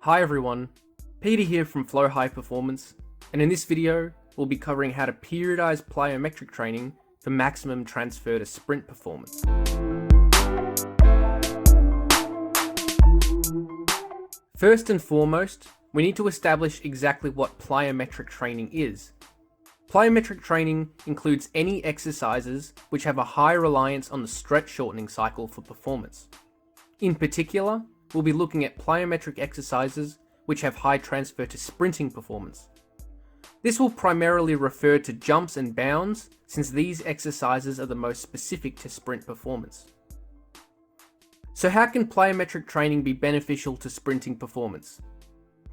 Hi everyone, Peter here from Flow High Performance, and in this video we'll be covering how to periodize plyometric training for maximum transfer to sprint performance. First and foremost, we need to establish exactly what plyometric training is. Plyometric training includes any exercises which have a high reliance on the stretch shortening cycle for performance. In particular, we'll be looking at plyometric exercises which have high transfer to sprinting performance. This will primarily refer to jumps and bounds, since these exercises are the most specific to sprint performance. So how can plyometric training be beneficial to sprinting performance?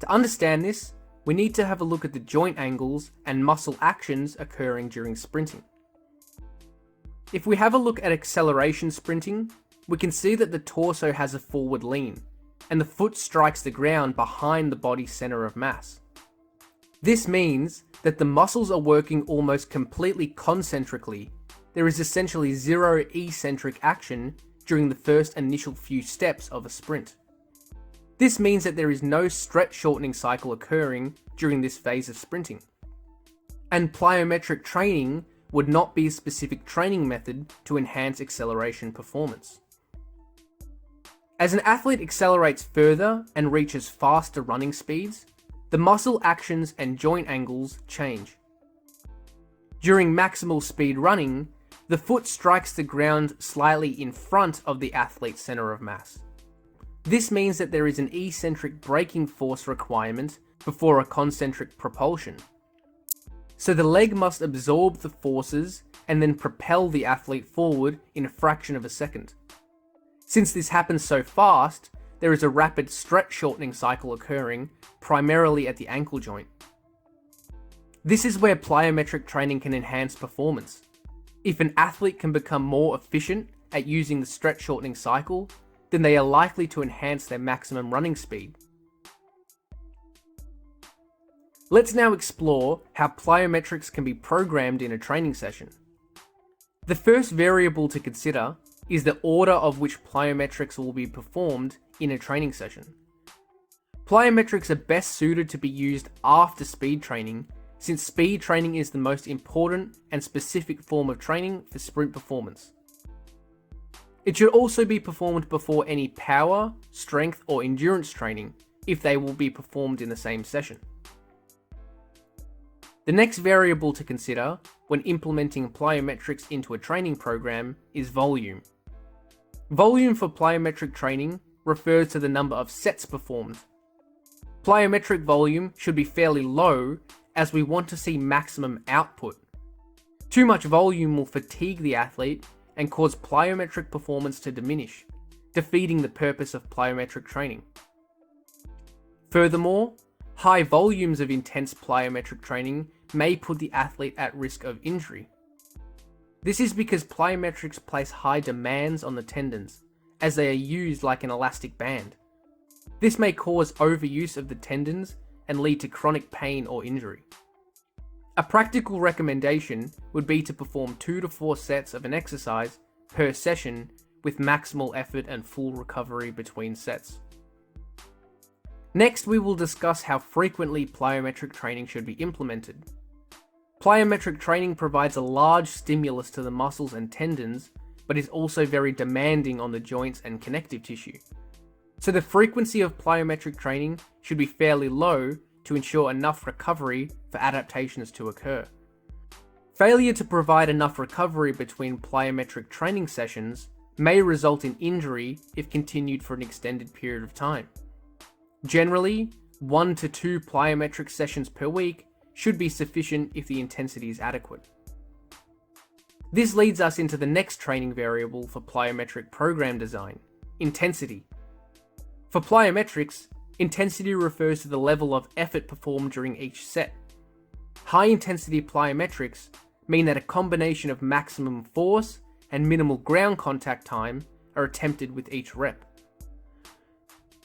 To understand this, we need to have a look at the joint angles and muscle actions occurring during sprinting. If we have a look at acceleration sprinting, we can see that the torso has a forward lean, and the foot strikes the ground behind the body's center of mass. This means that the muscles are working almost completely concentrically. There is essentially zero eccentric action during the first initial few steps of a sprint. This means that there is no stretch shortening cycle occurring during this phase of sprinting. And plyometric training would not be a specific training method to enhance acceleration performance. As an athlete accelerates further and reaches faster running speeds, the muscle actions and joint angles change. During maximal speed running, the foot strikes the ground slightly in front of the athlete's center of mass. This means that there is an eccentric braking force requirement before a concentric propulsion. So the leg must absorb the forces and then propel the athlete forward in a fraction of a second. Since this happens so fast, there is a rapid stretch shortening cycle occurring, primarily at the ankle joint. This is where plyometric training can enhance performance. If an athlete can become more efficient at using the stretch shortening cycle, then they are likely to enhance their maximum running speed. Let's now explore how plyometrics can be programmed in a training session. The first variable to consider is the order of which plyometrics will be performed in a training session. Plyometrics are best suited to be used after speed training, since speed training is the most important and specific form of training for sprint performance. It should also be performed before any power, strength, or endurance training, if they will be performed in the same session. The next variable to consider when implementing plyometrics into a training program is volume. Volume for plyometric training refers to the number of sets performed. Plyometric volume should be fairly low, as we want to see maximum output. Too much volume will fatigue the athlete and cause plyometric performance to diminish, defeating the purpose of plyometric training. Furthermore, high volumes of intense plyometric training may put the athlete at risk of injury. This is because plyometrics place high demands on the tendons, as they are used like an elastic band. This may cause overuse of the tendons and lead to chronic pain or injury. A practical recommendation would be to perform 2 to 4 sets of an exercise per session, with maximal effort and full recovery between sets. Next, we will discuss how frequently plyometric training should be implemented. Plyometric training provides a large stimulus to the muscles and tendons, but is also very demanding on the joints and connective tissue. So the frequency of plyometric training should be fairly low to ensure enough recovery for adaptations to occur. Failure to provide enough recovery between plyometric training sessions may result in injury if continued for an extended period of time. Generally, 1 to 2 plyometric sessions per week should be sufficient if the intensity is adequate. This leads us into the next training variable for plyometric program design: intensity. For plyometrics, intensity refers to the level of effort performed during each set. High intensity plyometrics mean that a combination of maximum force and minimal ground contact time are attempted with each rep.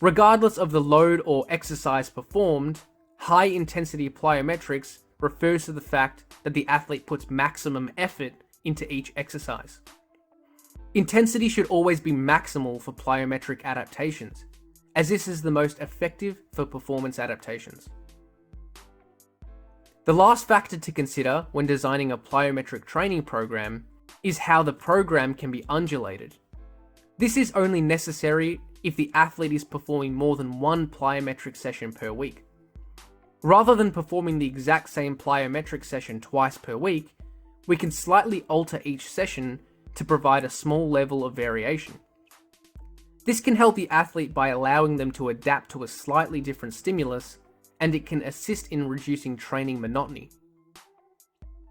Regardless of the load or exercise performed, high intensity plyometrics refers to the fact that the athlete puts maximum effort into each exercise. Intensity should always be maximal for plyometric adaptations, as this is the most effective for performance adaptations. The last factor to consider when designing a plyometric training program is how the program can be undulated. This is only necessary if the athlete is performing more than one plyometric session per week. Rather than performing the exact same plyometric session twice per week, we can slightly alter each session to provide a small level of variation. This can help the athlete by allowing them to adapt to a slightly different stimulus, and it can assist in reducing training monotony.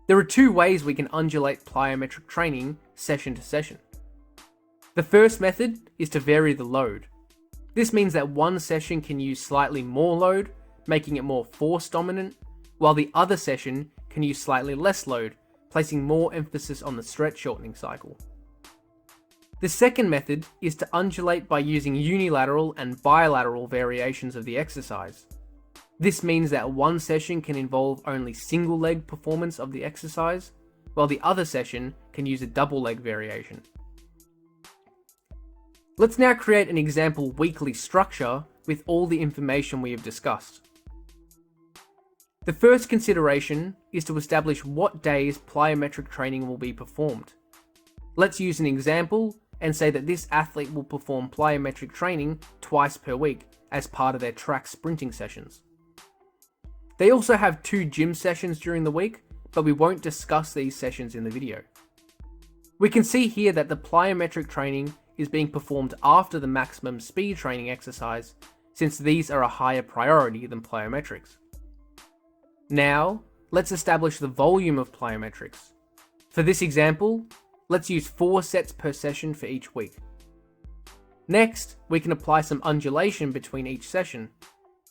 There are two ways we can undulate plyometric training session to session. The first method is to vary the load. This means that one session can use slightly more load, making it more force dominant, while the other session can use slightly less load, placing more emphasis on the stretch shortening cycle. The second method is to undulate by using unilateral and bilateral variations of the exercise. This means that one session can involve only single leg performance of the exercise, while the other session can use a double leg variation. Let's now create an example weekly structure with all the information we have discussed. The first consideration is to establish what days plyometric training will be performed. Let's use an example and say that this athlete will perform plyometric training twice per week as part of their track sprinting sessions. They also have 2 gym sessions during the week, but we won't discuss these sessions in the video. We can see here that the plyometric training is being performed after the maximum speed training exercise, since these are a higher priority than plyometrics. Now, let's establish the volume of plyometrics. For this example, let's use 4 sets per session for each week. Next, we can apply some undulation between each session.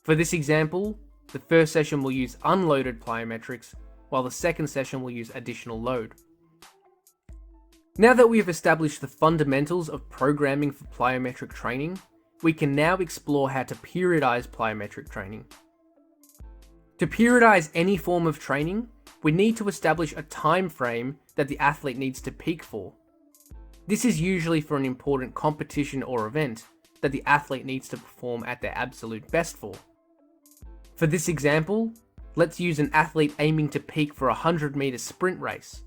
For this example, the first session will use unloaded plyometrics, while the second session will use additional load. Now that we have established the fundamentals of programming for plyometric training, we can now explore how to periodize plyometric training. To periodize any form of training, we need to establish a time frame that the athlete needs to peak for. This is usually for an important competition or event that the athlete needs to perform at their absolute best for. For this example, let's use an athlete aiming to peak for a 100-meter sprint race.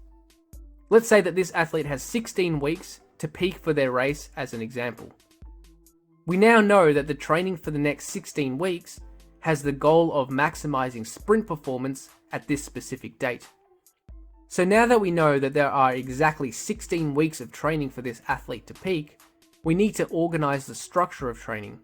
Let's say that this athlete has 16 weeks to peak for their race as an example. We now know that the training for the next 16 weeks has the goal of maximizing sprint performance at this specific date. So now that we know that there are exactly 16 weeks of training for this athlete to peak, we need to organize the structure of training.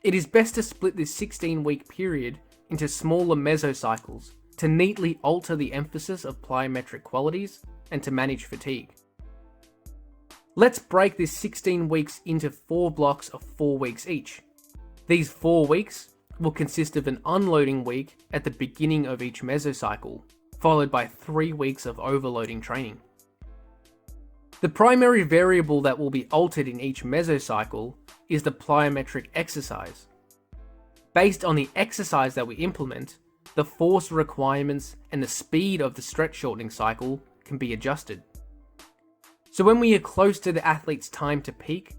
It is best to split this 16-week period into smaller mesocycles to neatly alter the emphasis of plyometric qualities and to manage fatigue. Let's break this 16 weeks into 4 blocks of 4 weeks each. These 4 weeks will consist of an unloading week at the beginning of each mesocycle, followed by 3 weeks of overloading training. The primary variable that will be altered in each mesocycle is the plyometric exercise. Based on the exercise that we implement, the force requirements and the speed of the stretch shortening cycle can be adjusted. So when we are close to the athlete's time to peak,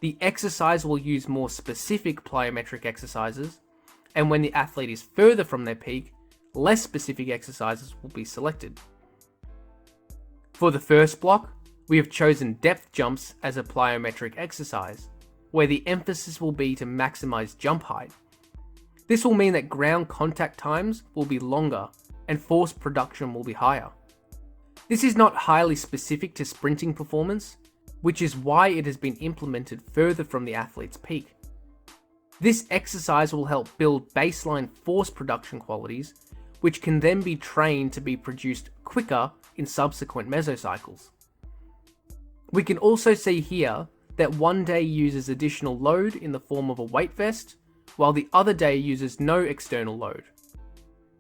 the exercise will use more specific plyometric exercises, and when the athlete is further from their peak, less specific exercises will be selected. For the first block, we have chosen depth jumps as a plyometric exercise, where the emphasis will be to maximize jump height. This will mean that ground contact times will be longer and force production will be higher. This is not highly specific to sprinting performance, which is why it has been implemented further from the athlete's peak. This exercise will help build baseline force production qualities, which can then be trained to be produced quicker in subsequent mesocycles. We can also see here that one day uses additional load in the form of a weight vest, while the other day uses no external load.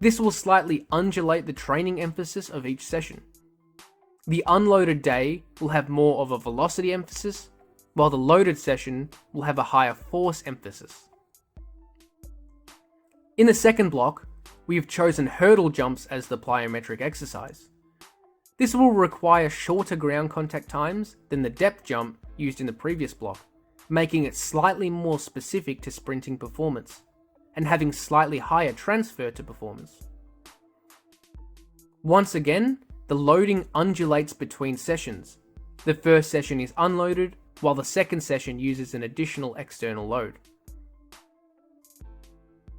This will slightly undulate the training emphasis of each session. The unloaded day will have more of a velocity emphasis, while the loaded session will have a higher force emphasis. In the second block, we have chosen hurdle jumps as the plyometric exercise. This will require shorter ground contact times than the depth jump used in the previous block, making it slightly more specific to sprinting performance, and having slightly higher transfer to performance. Once again, the loading undulates between sessions. The first session is unloaded, while the second session uses an additional external load.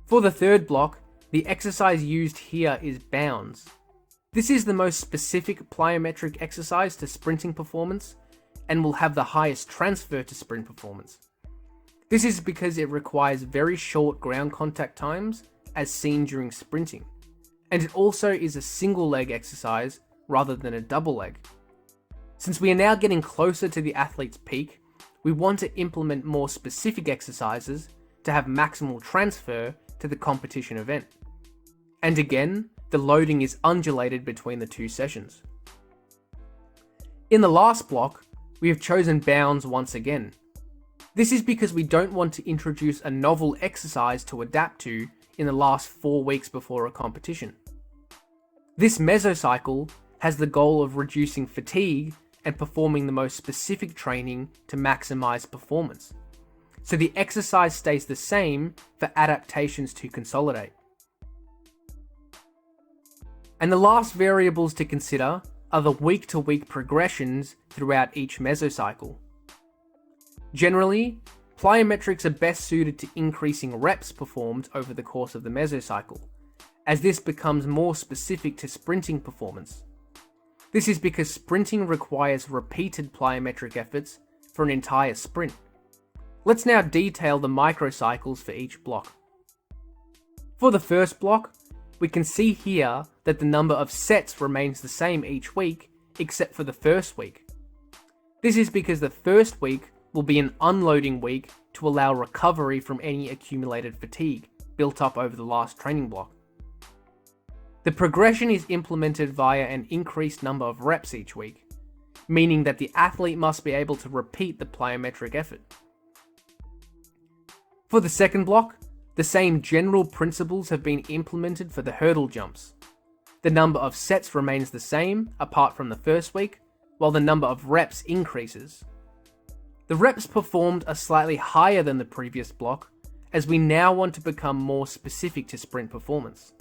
For the third block, the exercise used here is bounds. This is the most specific plyometric exercise to sprinting performance and will have the highest transfer to sprint performance. This is because it requires very short ground contact times as seen during sprinting, and it also is a single leg exercise rather than a double leg. Since we are now getting closer to the athlete's peak, we want to implement more specific exercises to have maximal transfer to the competition event. And again, the loading is undulated between the two sessions. In the last block, we have chosen bounds once again. This is because we don't want to introduce a novel exercise to adapt to in the last 4 weeks before a competition. This mesocycle has the goal of reducing fatigue and performing the most specific training to maximize performance. So the exercise stays the same for adaptations to consolidate. And the last variables to consider are the week-to-week progressions throughout each mesocycle. Generally, plyometrics are best suited to increasing reps performed over the course of the mesocycle, as this becomes more specific to sprinting performance. This is because sprinting requires repeated plyometric efforts for an entire sprint. Let's now detail the microcycles for each block. For the first block, we can see here that the number of sets remains the same each week, except for the first week. This is because the first week will be an unloading week to allow recovery from any accumulated fatigue built up over the last training block. The progression is implemented via an increased number of reps each week, meaning that the athlete must be able to repeat the plyometric effort. For the second block, the same general principles have been implemented for the hurdle jumps. The number of sets remains the same apart from the first week, while the number of reps increases. The reps performed are slightly higher than the previous block, as we now want to become more specific to sprint performance.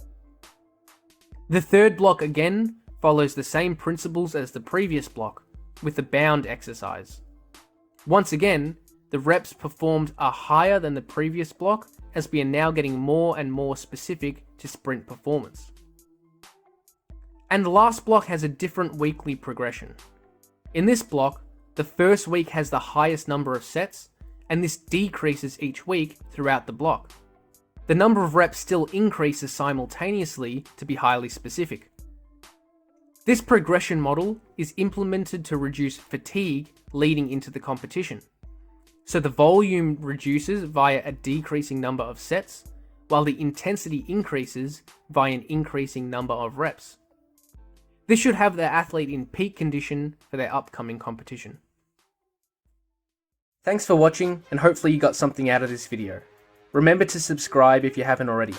The third block again follows the same principles as the previous block, with the bound exercise. Once again, the reps performed are higher than the previous block, as we are now getting more and more specific to sprint performance. And the last block has a different weekly progression. In this block, the first week has the highest number of sets, and this decreases each week throughout the block. The number of reps still increases simultaneously to be highly specific. This progression model is implemented to reduce fatigue leading into the competition. So the volume reduces via a decreasing number of sets, while the intensity increases via an increasing number of reps. This should have the athlete in peak condition for their upcoming competition. Thanks for watching, and hopefully you got something out of this video. Remember to subscribe if you haven't already.